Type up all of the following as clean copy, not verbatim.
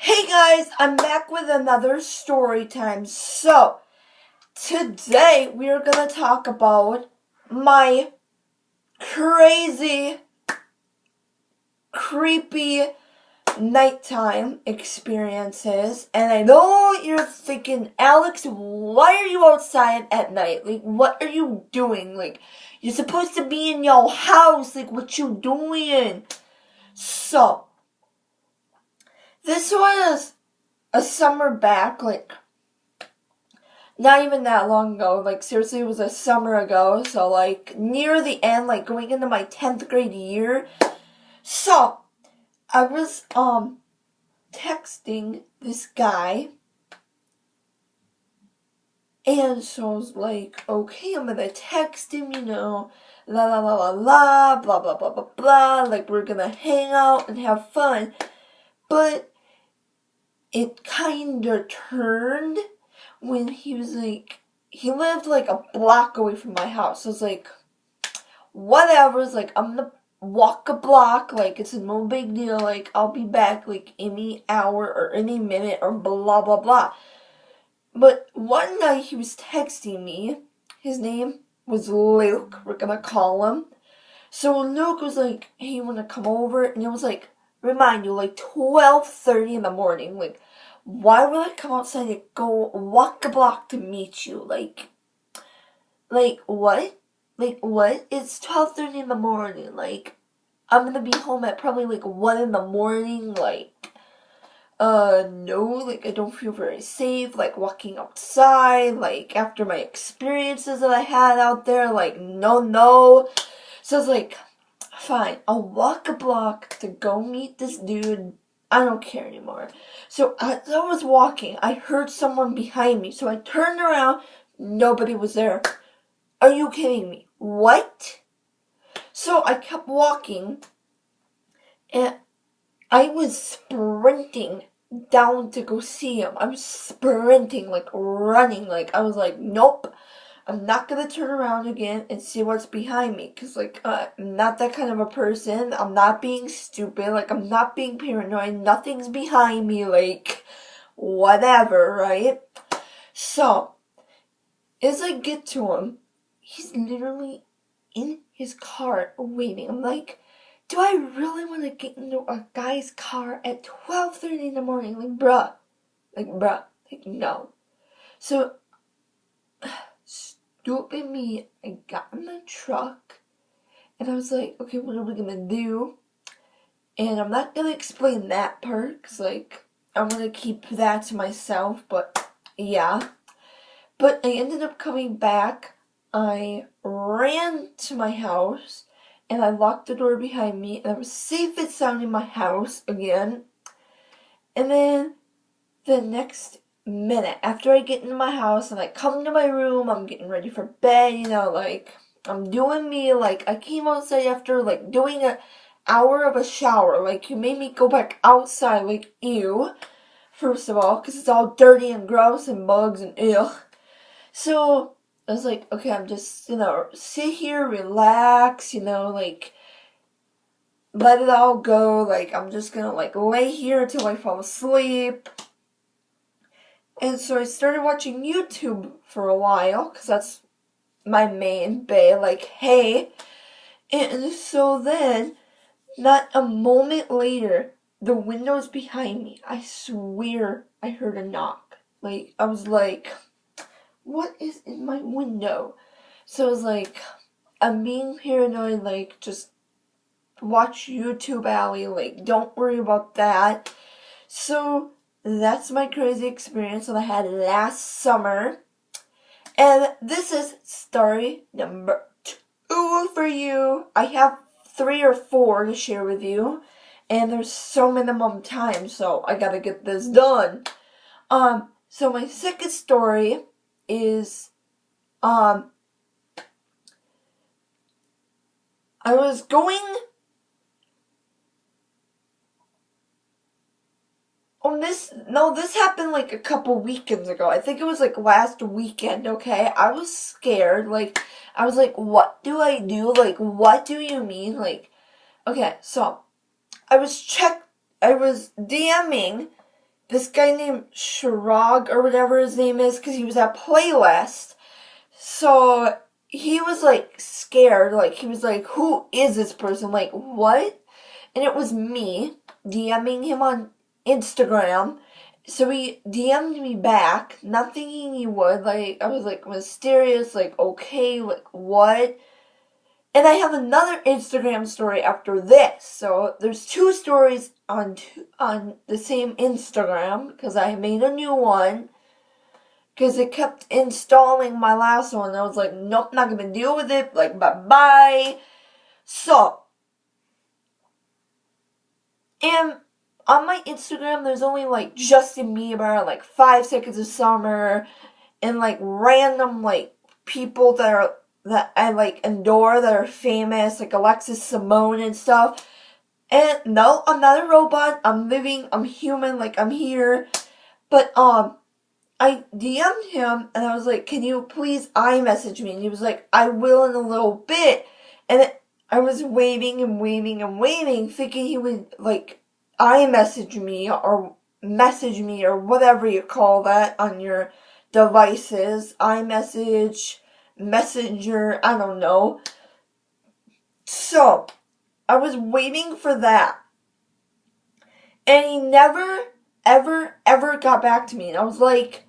Hey guys, I'm back with another story time. So, today we are going to talk about my crazy, creepy nighttime experiences. And I know you're thinking, Alex, why are you outside at night? Like, what are you doing? Like, you're supposed to be in your house. Like, what you doing? So, this was a summer back, like, not even that long ago. Like, seriously, it was a summer ago. So, like, near the end, like, going into my 10th grade year. So, I was, texting this guy. And so I was like, okay, I'm gonna text him, la la la la la, blah blah blah blah blah. Like, we're gonna hang out and have fun. But it kinda turned when he was like, he lived like a block away from my house. So it's like, whatever. It's like, I'm gonna walk a block. Like, it's no big deal. Like, I'll be back like any hour or any minute or blah blah blah. But one night he was texting me. His name was Luke. We're gonna call him. So Luke was like, hey, you wanna come over? And it was like, remind you, like 12:30 in the morning. Like, why would I come outside and go walk a block to meet you? Like what? Like, what? It's 12:30 in the morning. Like, I'm gonna be home at probably like 1 in the morning. Like, no, like, I don't feel very safe, like, walking outside, like, after my experiences that I had out there, like, no. So I was like, fine, I'll walk a block to go meet this dude. I don't care anymore. So as I was walking, I heard someone behind me. So I turned around. Nobody was there. Are you kidding me? What? So I kept walking. And I was sprinting down to go see him. I was sprinting, like running. Like, I was like, nope. I'm not gonna turn around again and see what's behind me. Cause, like, I'm not that kind of a person. I'm not being stupid. Like, I'm not being paranoid. Nothing's behind me. Like, whatever, right? So, as I get to him, he's literally in his car waiting. I'm like, do I really want to get into a guy's car at 12:30 in the morning? Like, bruh. Like, no. So, stupid me, I got in the truck, and I was like, okay, what are we gonna do? And I'm not gonna explain that part, because, like, I'm gonna keep that to myself, but, yeah. But I ended up coming back. I ran to my house, and I locked the door behind me, and I was safe and sound in my house again. And then the next minute, after I get into my house and I come to my room, I'm getting ready for bed, like, I'm doing me. Like, I came outside after, like, doing an hour of a shower. Like, you made me go back outside. Like, ew, first of all, because it's all dirty and gross and bugs and ew. So I was like, okay, I'm just, sit here, relax, like, let it all go. Like, I'm just gonna, like, lay here until I fall asleep. And so I started watching YouTube for a while, because that's my main bae, like, hey. And so then, not a moment later, the window's behind me. I swear I heard a knock. Like, I was like, what is in my window? So I was like, I'm being paranoid, like, just watch YouTube, Allie, like, don't worry about that. So that's my crazy experience that I had last summer. And this is story number 2 for you. I have 3 or 4 to share with you, and there's so minimum time, so I gotta get this done. So my second story is, I was going, this happened like a couple weekends ago. I think it was like last weekend, okay? I was scared. Like, I was like, what do I do? Like, what do you mean? Like, okay, so I was DMing this guy named Shirag or whatever his name is, because he was at Playlist. So he was like scared, like he was like, who is this person? Like, what? And it was me DMing him on Instagram. So he DM'd me back, not thinking he would. Like, I was like mysterious, like, okay, like, what? And I have another Instagram story after this. So there's two stories on the same Instagram because I made a new one. Because it kept installing my last one. I was like, nope, not gonna deal with it. Like, bye-bye. So, and on my Instagram, there's only like Justin Bieber, like 5 Seconds of Summer, and like random like people that I like adore that are famous, like Alexis Simone and stuff. And no, I'm not a robot. I'm living. I'm human. Like, I'm here. But I DM'd him and I was like, can you please iMessage me? And he was like, I will in a little bit. And I was waiting and waiting and waiting, thinking he would like iMessage me or message me or whatever you call that on your devices. iMessage, Messenger, I don't know. So, I was waiting for that. And he never, ever got back to me. And I was like,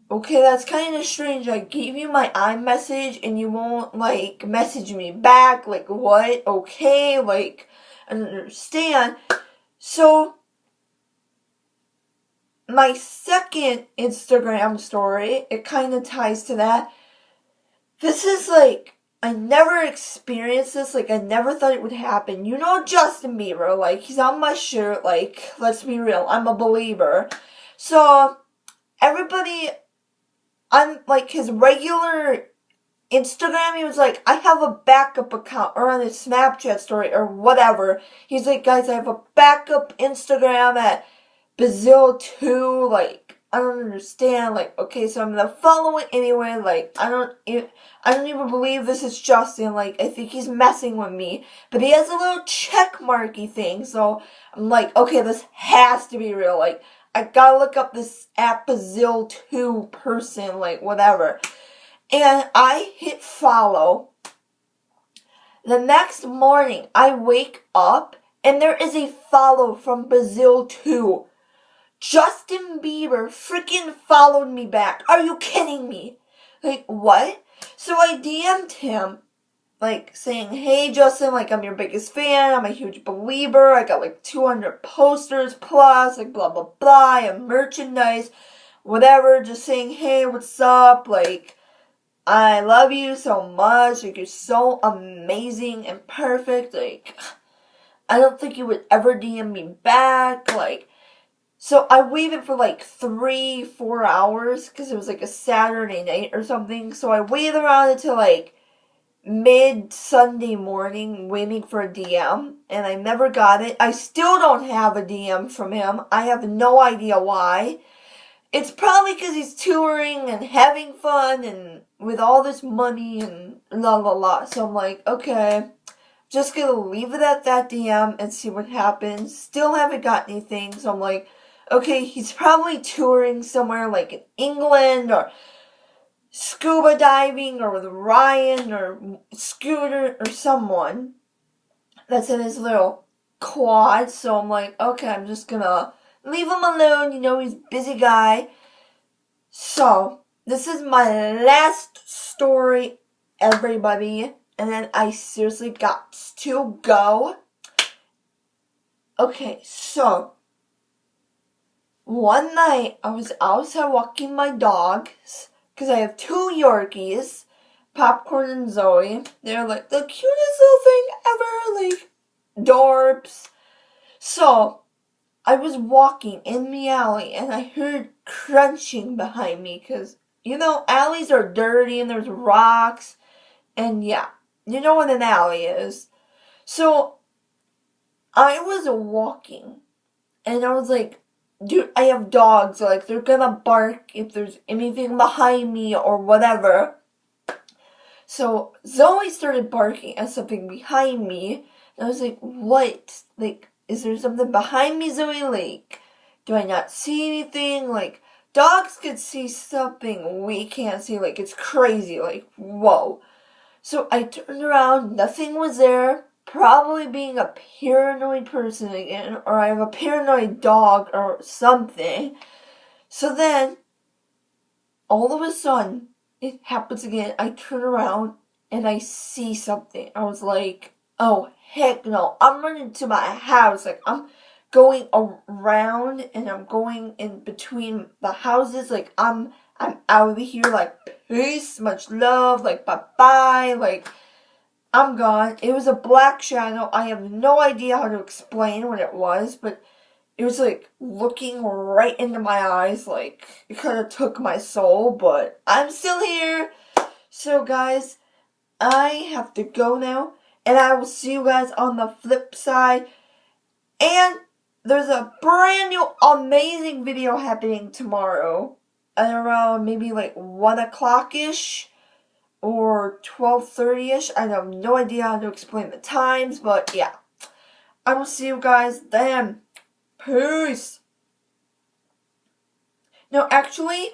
okay, that's kind of strange. I gave you my iMessage and you won't, like, message me back. Like, what? Okay, like, I don't understand. So, my second Instagram story, it kind of ties to that. This is, like, I never experienced this. Like, I never thought it would happen. You know Justin Bieber. Like, he's on my shirt. Like, let's be real. I'm a believer. So, everybody on, like, his regular Instagram, he was like, I have a backup account, or on his Snapchat story, or whatever. He's like, guys, I have a backup Instagram at Bazil2, like, I don't understand, like, okay, so I'm gonna follow it anyway, like, I don't even believe this is Justin, like, I think he's messing with me, but he has a little check marky thing, so I'm like, okay, this has to be real, like, I gotta look up this at Bazil2 person, like, whatever. And I hit follow. The next morning, I wake up, and there is a follow from Bazil2. Justin Bieber freaking followed me back. Are you kidding me? Like, what? So I DM'd him, like, saying, hey, Justin, like, I'm your biggest fan. I'm a huge believer. I got, like, 200 posters plus, like, blah, blah, blah. I have merchandise, whatever. Just saying, hey, what's up? Like, I love you so much. Like, you're so amazing and perfect. Like, I don't think you would ever DM me back. Like, so I waited for like 3-4 hours because it was like a Saturday night or something. So I waited around until like mid-Sunday morning waiting for a DM. And I never got it. I still don't have a DM from him. I have no idea why. It's probably because he's touring and having fun and with all this money and la la la. So I'm like, okay, just gonna leave it at that DM and see what happens. Still haven't got anything. So I'm like, okay, he's probably touring somewhere like in England or scuba diving or with Ryan or Scooter or someone that's in his little quad. So I'm like, okay, I'm just gonna leave him alone. You know, he's a busy guy. So, this is my last story, everybody. And then I seriously got to go. Okay, so one night I was outside walking my dogs because I have 2 Yorkies, Popcorn and Zoe. They're like the cutest little thing ever, like dorps. So I was walking in the alley and I heard crunching behind me because, you know, alleys are dirty and there's rocks. And yeah, you know what an alley is. So I was walking and I was like, dude, I have dogs. Like, they're gonna bark if there's anything behind me or whatever. So Zoe started barking at something behind me. And I was like, what? Like, is there something behind me, Zoe? Like, Do I not see anything? Like, dogs could see something we can't see. Like, it's crazy. Like, whoa. So I turned around, nothing was there. Probably being a paranoid person again, or I have a paranoid dog or something. So then, all of a sudden, it happens again. I turn around and I see something. I was like, oh, heck no. I'm running to my house. Like, I'm going around and I'm going in between the houses. Like, I'm out of here. Like, peace, much love. Like, bye-bye. Like, I'm gone. It was a black shadow. I have no idea how to explain what it was, but it was like looking right into my eyes. Like, it kind of took my soul, but I'm still here. So, guys, I have to go now, and I will see you guys on the flip side. And there's a brand new amazing video happening tomorrow at around maybe like 1 o'clock-ish. Or 12:30-ish. I have no idea how to explain the times, but yeah. I will see you guys then. Peace. No, actually,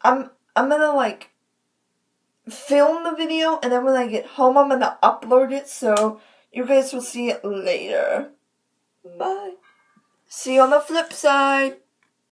I'm gonna like film the video, and then when I get home, I'm gonna upload it, so you guys will see it later. Bye. See you on the flip side.